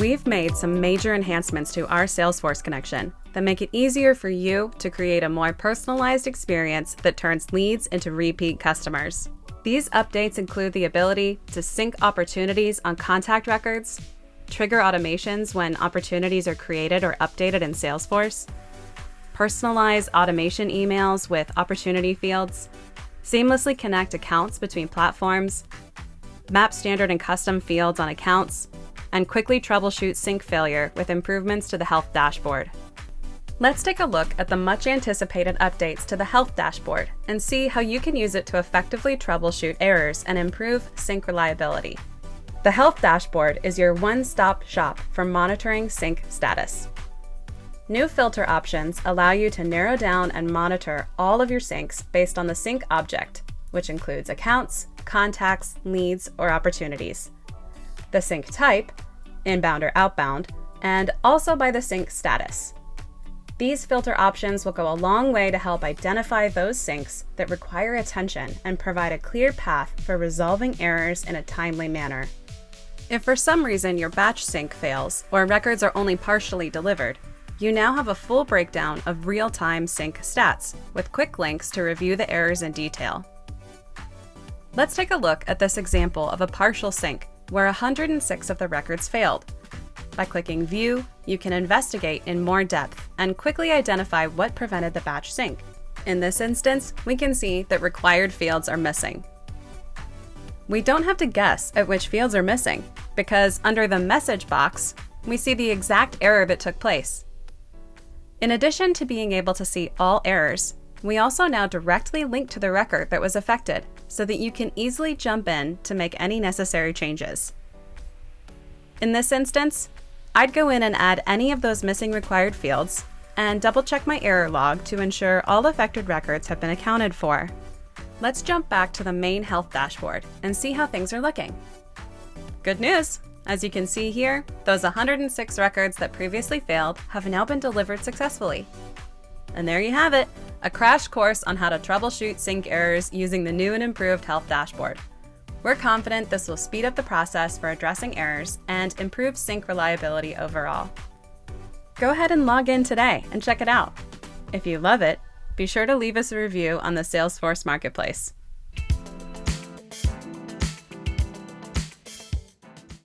We've made some major enhancements to our Salesforce connection that make it easier for you to create a more personalized experience that turns leads into repeat customers. These updates include the ability to sync opportunities on contact records, trigger automations when opportunities are created or updated in Salesforce, personalize automation emails with opportunity fields, seamlessly connect accounts between platforms, map standard and custom fields on accounts, and quickly troubleshoot sync failure with improvements to the health dashboard. Let's take a look at the much anticipated updates to the health dashboard and see how you can use it to effectively troubleshoot errors and improve sync reliability. The health dashboard is your one-stop shop for monitoring sync status. New filter options allow you to narrow down and monitor all of your syncs based on the sync object, which includes accounts, contacts, leads, or opportunities, the sync type, inbound or outbound, and also by the sync status. These filter options will go a long way to help identify those syncs that require attention and provide a clear path for resolving errors in a timely manner. If for some reason your batch sync fails or records are only partially delivered, you now have a full breakdown of real-time sync stats with quick links to review the errors in detail. Let's take a look at this example of a partial sync where 106 of the records failed. By clicking View, you can investigate in more depth and quickly identify what prevented the batch sync. In this instance, we can see that required fields are missing. We don't have to guess at which fields are missing, because under the message box, we see the exact error that took place. In addition to being able to see all errors, we also now directly link to the record that was affected so that you can easily jump in to make any necessary changes. In this instance, I'd go in and add any of those missing required fields and double-check my error log to ensure all affected records have been accounted for. Let's jump back to the main health dashboard and see how things are looking. Good news! As you can see here, those 106 records that previously failed have now been delivered successfully. And there you have it, a crash course on how to troubleshoot sync errors using the new and improved health dashboard. We're confident this will speed up the process for addressing errors and improve sync reliability overall. Go ahead and log in today and check it out. If you love it, be sure to leave us a review on the Salesforce Marketplace.